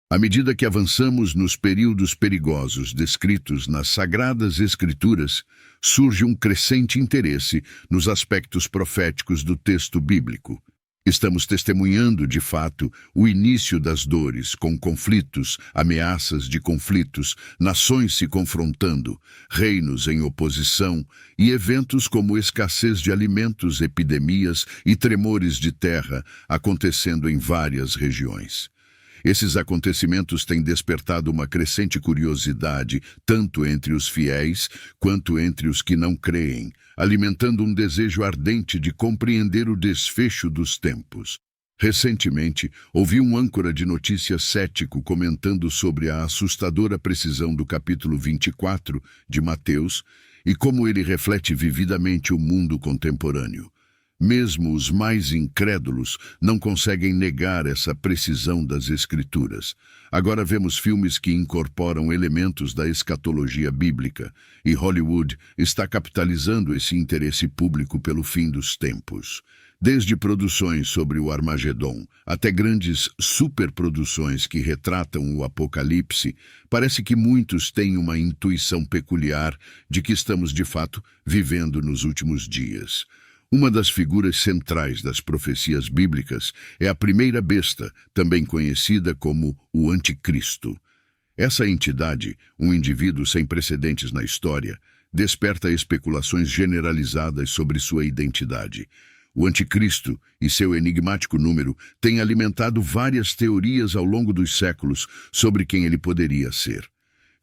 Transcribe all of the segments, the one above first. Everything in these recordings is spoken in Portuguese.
À medida que avançamos nos períodos perigosos descritos nas Sagradas Escrituras, surge um crescente interesse nos aspectos proféticos do texto bíblico. Estamos testemunhando, de fato, o início das dores, com conflitos, ameaças de conflitos, nações se confrontando, reinos em oposição e eventos como escassez de alimentos, epidemias e tremores de terra acontecendo em várias regiões. Esses acontecimentos têm despertado uma crescente curiosidade, tanto entre os fiéis quanto entre os que não creem, alimentando um desejo ardente de compreender o desfecho dos tempos. Recentemente, ouvi um âncora de notícias cético comentando sobre a assustadora precisão do capítulo 24 de Mateus e como ele reflete vividamente o mundo contemporâneo. Mesmo os mais incrédulos não conseguem negar essa precisão das Escrituras. Agora vemos filmes que incorporam elementos da escatologia bíblica, e Hollywood está capitalizando esse interesse público pelo fim dos tempos. Desde produções sobre o Armagedon até grandes superproduções que retratam o Apocalipse, parece que muitos têm uma intuição peculiar de que estamos, de fato, vivendo nos últimos dias. Uma das figuras centrais das profecias bíblicas é a primeira besta, também conhecida como o Anticristo. Essa entidade, um indivíduo sem precedentes na história, desperta especulações generalizadas sobre sua identidade. O Anticristo e seu enigmático número têm alimentado várias teorias ao longo dos séculos sobre quem ele poderia ser.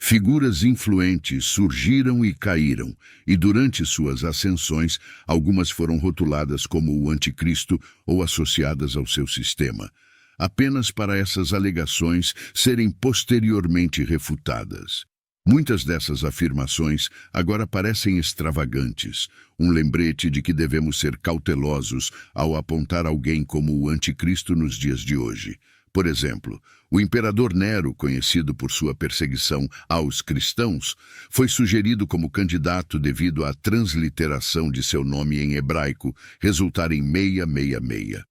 Figuras influentes surgiram e caíram, e durante suas ascensões, algumas foram rotuladas como o Anticristo ou associadas ao seu sistema, apenas para essas alegações serem posteriormente refutadas. Muitas dessas afirmações agora parecem extravagantes, um lembrete de que devemos ser cautelosos ao apontar alguém como o Anticristo nos dias de hoje. Por exemplo, o imperador Nero, conhecido por sua perseguição aos cristãos, foi sugerido como candidato devido à transliteração de seu nome em hebraico resultar em 666.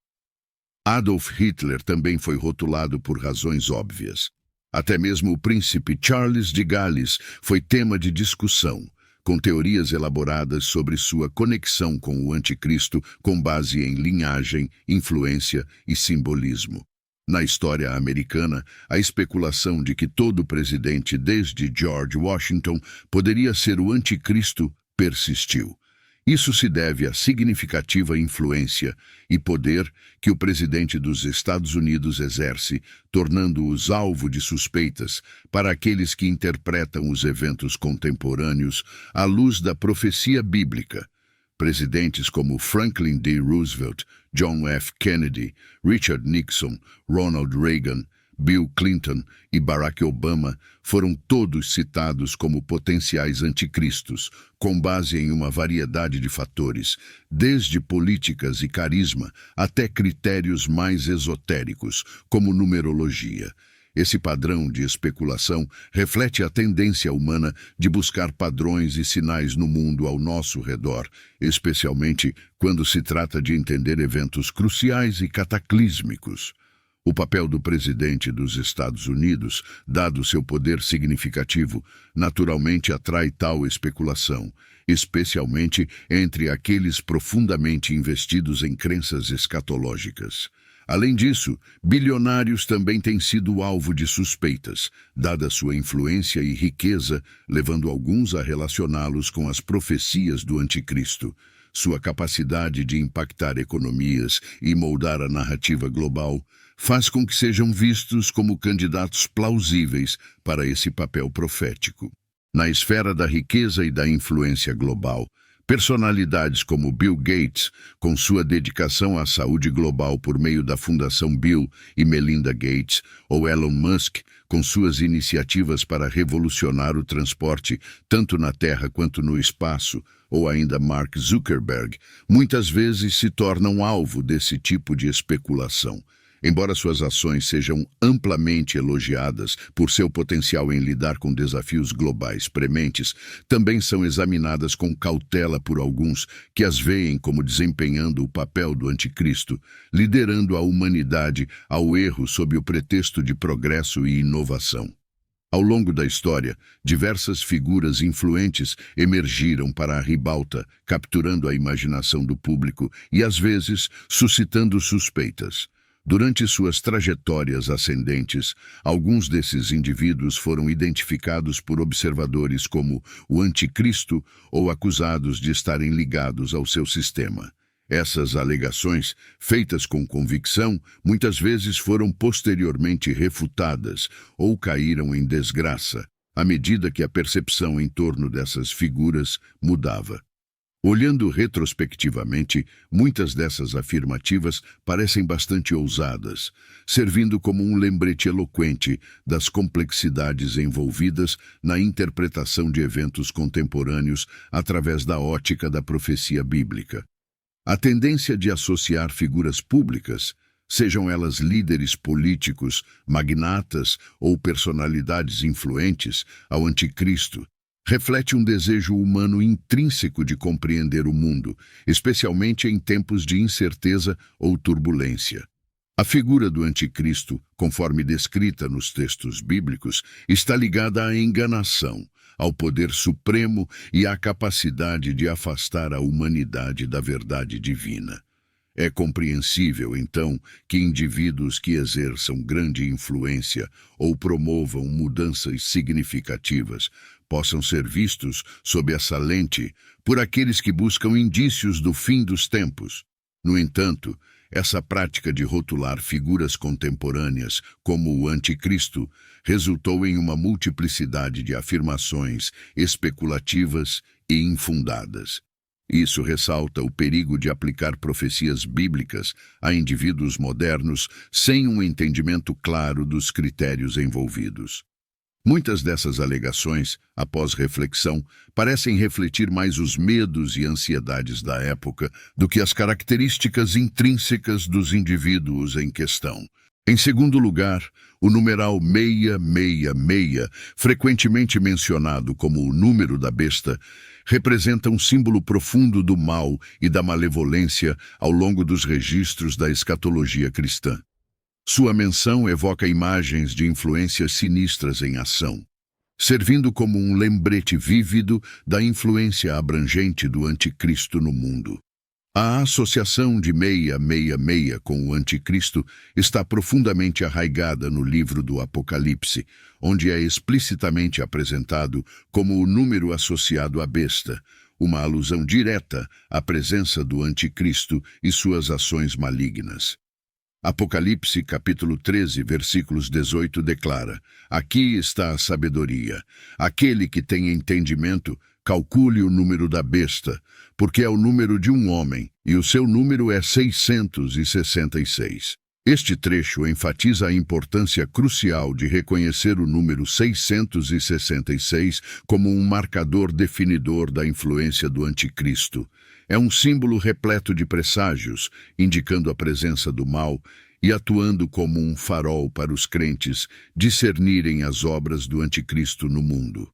Adolf Hitler também foi rotulado por razões óbvias. Até mesmo o príncipe Charles de Gales foi tema de discussão, com teorias elaboradas sobre sua conexão com o Anticristo com base em linhagem, influência e simbolismo. Na história americana, a especulação de que todo presidente desde George Washington poderia ser o Anticristo persistiu. Isso se deve à significativa influência e poder que o presidente dos Estados Unidos exerce, tornando-os alvo de suspeitas para aqueles que interpretam os eventos contemporâneos à luz da profecia bíblica. Presidentes como Franklin D. Roosevelt, John F. Kennedy, Richard Nixon, Ronald Reagan, Bill Clinton e Barack Obama foram todos citados como potenciais anticristos, com base em uma variedade de fatores, desde políticas e carisma até critérios mais esotéricos, como numerologia. Esse padrão de especulação reflete a tendência humana de buscar padrões e sinais no mundo ao nosso redor, especialmente quando se trata de entender eventos cruciais e cataclísmicos. O papel do presidente dos Estados Unidos, dado seu poder significativo, naturalmente atrai tal especulação, especialmente entre aqueles profundamente investidos em crenças escatológicas. Além disso, bilionários também têm sido alvo de suspeitas, dada sua influência e riqueza, levando alguns a relacioná-los com as profecias do Anticristo. Sua capacidade de impactar economias e moldar a narrativa global faz com que sejam vistos como candidatos plausíveis para esse papel profético. Na esfera da riqueza e da influência global, personalidades como Bill Gates, com sua dedicação à saúde global por meio da Fundação Bill e Melinda Gates, ou Elon Musk, com suas iniciativas para revolucionar o transporte tanto na Terra quanto no espaço, ou ainda Mark Zuckerberg, muitas vezes se tornam alvo desse tipo de especulação. Embora suas ações sejam amplamente elogiadas por seu potencial em lidar com desafios globais prementes, também são examinadas com cautela por alguns que as veem como desempenhando o papel do anticristo, liderando a humanidade ao erro sob o pretexto de progresso e inovação. Ao longo da história, diversas figuras influentes emergiram para a ribalta, capturando a imaginação do público e, às vezes, suscitando suspeitas. Durante suas trajetórias ascendentes, alguns desses indivíduos foram identificados por observadores como o anticristo ou acusados de estarem ligados ao seu sistema. Essas alegações, feitas com convicção, muitas vezes foram posteriormente refutadas ou caíram em desgraça, à medida que a percepção em torno dessas figuras mudava. Olhando retrospectivamente, muitas dessas afirmativas parecem bastante ousadas, servindo como um lembrete eloquente das complexidades envolvidas na interpretação de eventos contemporâneos através da ótica da profecia bíblica. A tendência de associar figuras públicas, sejam elas líderes políticos, magnatas ou personalidades influentes, ao anticristo, reflete um desejo humano intrínseco de compreender o mundo, especialmente em tempos de incerteza ou turbulência. A figura do anticristo, conforme descrita nos textos bíblicos, está ligada à enganação, ao poder supremo e à capacidade de afastar a humanidade da verdade divina. É compreensível, então, que indivíduos que exerçam grande influência ou promovam mudanças significativas possam ser vistos sob essa lente por aqueles que buscam indícios do fim dos tempos. No entanto, essa prática de rotular figuras contemporâneas como o anticristo resultou em uma multiplicidade de afirmações especulativas e infundadas. Isso ressalta o perigo de aplicar profecias bíblicas a indivíduos modernos sem um entendimento claro dos critérios envolvidos. Muitas dessas alegações, após reflexão, parecem refletir mais os medos e ansiedades da época do que as características intrínsecas dos indivíduos em questão. Em segundo lugar, o numeral 666, frequentemente mencionado como o número da besta, representa um símbolo profundo do mal e da malevolência ao longo dos registros da escatologia cristã. Sua menção evoca imagens de influências sinistras em ação, servindo como um lembrete vívido da influência abrangente do anticristo no mundo. A associação de 666 com o anticristo está profundamente arraigada no livro do Apocalipse, onde é explicitamente apresentado como o número associado à besta, uma alusão direta à presença do anticristo e suas ações malignas. Apocalipse capítulo 13, versículos 18 declara: Aqui está a sabedoria. Aquele que tem entendimento, calcule o número da besta, porque é o número de um homem, e o seu número é 666. Este trecho enfatiza a importância crucial de reconhecer o número 666 como um marcador definidor da influência do anticristo. É um símbolo repleto de presságios, indicando a presença do mal e atuando como um farol para os crentes discernirem as obras do anticristo no mundo.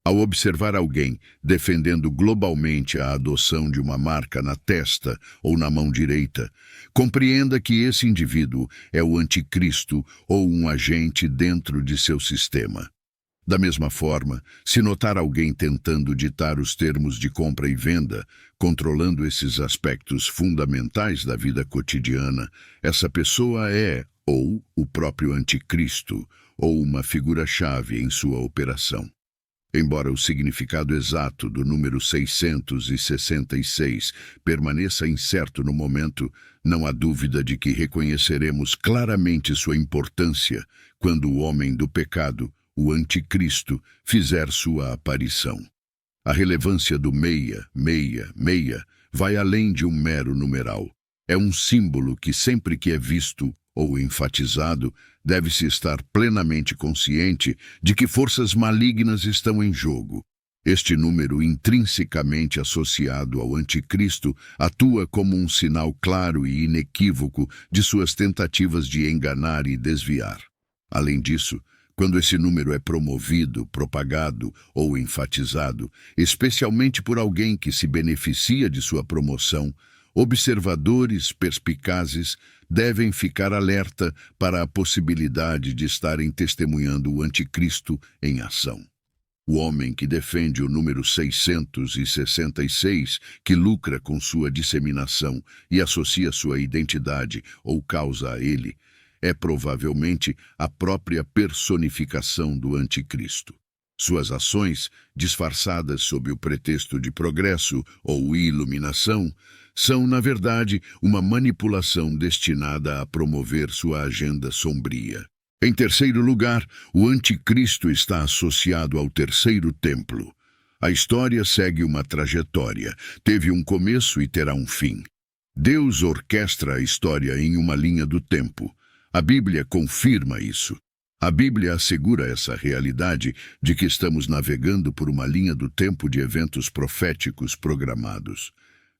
Ao observar alguém defendendo globalmente a adoção de uma marca na testa ou na mão direita, compreenda que esse indivíduo é o anticristo ou um agente dentro de seu sistema. Da mesma forma, se notar alguém tentando ditar os termos de compra e venda, controlando esses aspectos fundamentais da vida cotidiana, essa pessoa é ou o próprio anticristo, ou uma figura-chave em sua operação. Embora o significado exato do número 666 permaneça incerto no momento, não há dúvida de que reconheceremos claramente sua importância quando o homem do pecado, o anticristo, fizer sua aparição. A relevância do 666 vai além de um mero numeral. É um símbolo que sempre que é visto ou enfatizado, deve-se estar plenamente consciente de que forças malignas estão em jogo. Este número, intrinsecamente associado ao anticristo, atua como um sinal claro e inequívoco de suas tentativas de enganar e desviar. Além disso, quando esse número é promovido, propagado ou enfatizado, especialmente por alguém que se beneficia de sua promoção, observadores perspicazes devem ficar alerta para a possibilidade de estarem testemunhando o anticristo em ação. O homem que defende o número 666, que lucra com sua disseminação e associa sua identidade ou causa a ele, é provavelmente a própria personificação do anticristo. Suas ações, disfarçadas sob o pretexto de progresso ou iluminação, são, na verdade, uma manipulação destinada a promover sua agenda sombria. Em terceiro lugar, o anticristo está associado ao terceiro templo. A história segue uma trajetória, teve um começo e terá um fim. Deus orquestra a história em uma linha do tempo. A Bíblia confirma isso. A Bíblia assegura essa realidade de que estamos navegando por uma linha do tempo de eventos proféticos programados.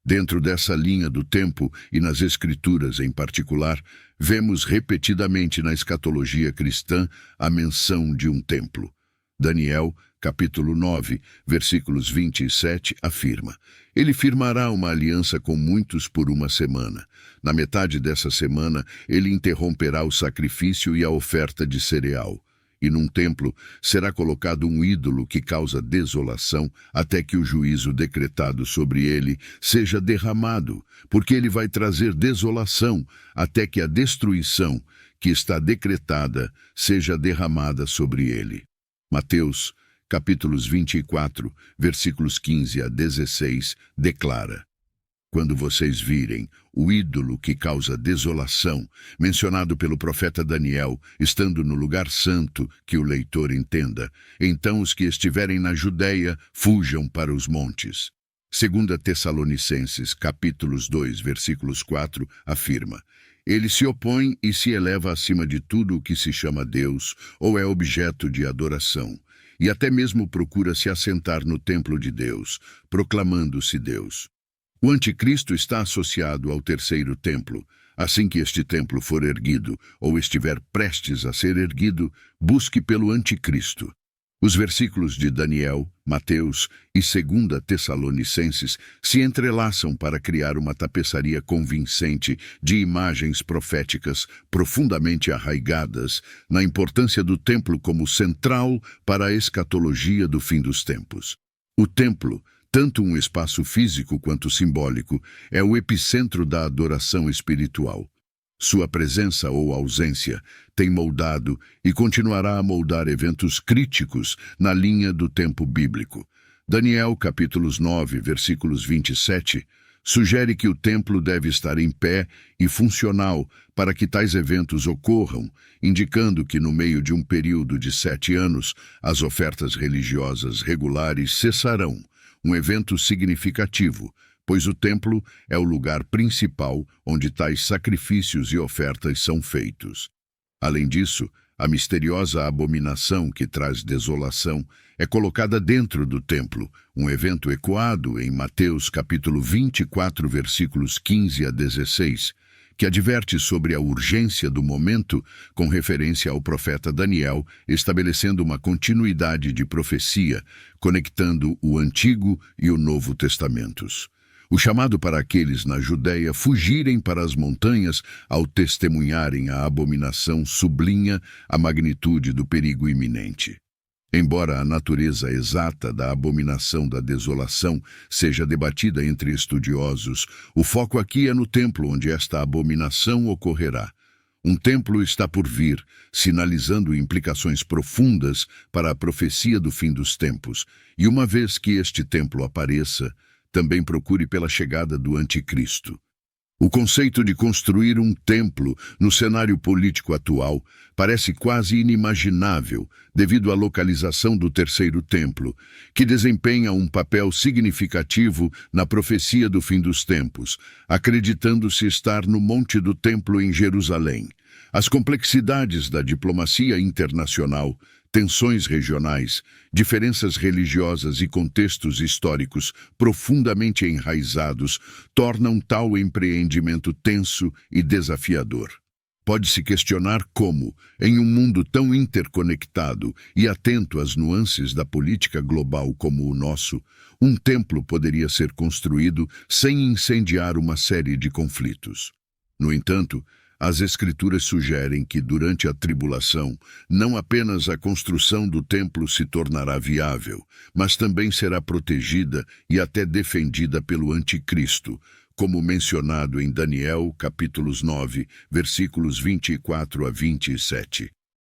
Dentro dessa linha do tempo e nas Escrituras em particular, vemos repetidamente na escatologia cristã a menção de um templo. Daniel, capítulo 9, versículos 27, afirma: Ele firmará uma aliança com muitos por uma semana. Na metade dessa semana, ele interromperá o sacrifício e a oferta de cereal. E num templo será colocado um ídolo que causa desolação até que o juízo decretado sobre ele seja derramado, porque ele vai trazer desolação até que a destruição que está decretada seja derramada sobre ele. Mateus, capítulos 24, versículos 15 a 16, declara: Quando vocês virem o ídolo que causa desolação, mencionado pelo profeta Daniel, estando no lugar santo, que o leitor entenda, então os que estiverem na Judeia fujam para os montes. 2 Tessalonicenses, capítulos 2, versículos 4, afirma: Ele se opõe e se eleva acima de tudo o que se chama Deus ou é objeto de adoração, e até mesmo procura se assentar no templo de Deus, proclamando-se Deus. O anticristo está associado ao terceiro templo. Assim que este templo for erguido ou estiver prestes a ser erguido, busque pelo anticristo. Os versículos de Daniel, Mateus e 2 Tessalonicenses se entrelaçam para criar uma tapeçaria convincente de imagens proféticas profundamente arraigadas na importância do templo como central para a escatologia do fim dos tempos. O templo, tanto um espaço físico quanto simbólico, é o epicentro da adoração espiritual. Sua presença ou ausência tem moldado e continuará a moldar eventos críticos na linha do tempo bíblico. Daniel, capítulos 9, versículos 27, sugere que o templo deve estar em pé e funcional para que tais eventos ocorram, indicando que no meio de um período de 7 anos, as ofertas religiosas regulares cessarão. Um evento significativo, pois o templo é o lugar principal onde tais sacrifícios e ofertas são feitos. Além disso, a misteriosa abominação que traz desolação é colocada dentro do templo, um evento ecoado em Mateus capítulo 24, versículos 15 a 16, que adverte sobre a urgência do momento com referência ao profeta Daniel, estabelecendo uma continuidade de profecia, conectando o Antigo e o Novo Testamentos. O chamado para aqueles na Judeia fugirem para as montanhas ao testemunharem a abominação sublinha a magnitude do perigo iminente. Embora a natureza exata da abominação da desolação seja debatida entre estudiosos, o foco aqui é no templo onde esta abominação ocorrerá. Um templo está por vir, sinalizando implicações profundas para a profecia do fim dos tempos, e uma vez que este templo apareça, também procure pela chegada do anticristo. O conceito de construir um templo no cenário político atual parece quase inimaginável devido à localização do terceiro templo, que desempenha um papel significativo na profecia do fim dos tempos, acreditando-se estar no Monte do Templo em Jerusalém. As complexidades da diplomacia internacional Tensões regionais, diferenças religiosas e contextos históricos profundamente enraizados tornam tal empreendimento tenso e desafiador. Pode-se questionar como, em um mundo tão interconectado e atento às nuances da política global como o nosso, um templo poderia ser construído sem incendiar uma série de conflitos. No entanto, as Escrituras sugerem que, durante a tribulação, não apenas a construção do templo se tornará viável, mas também será protegida e até defendida pelo Anticristo, como mencionado em Daniel, capítulos 9, versículos 24 a 27.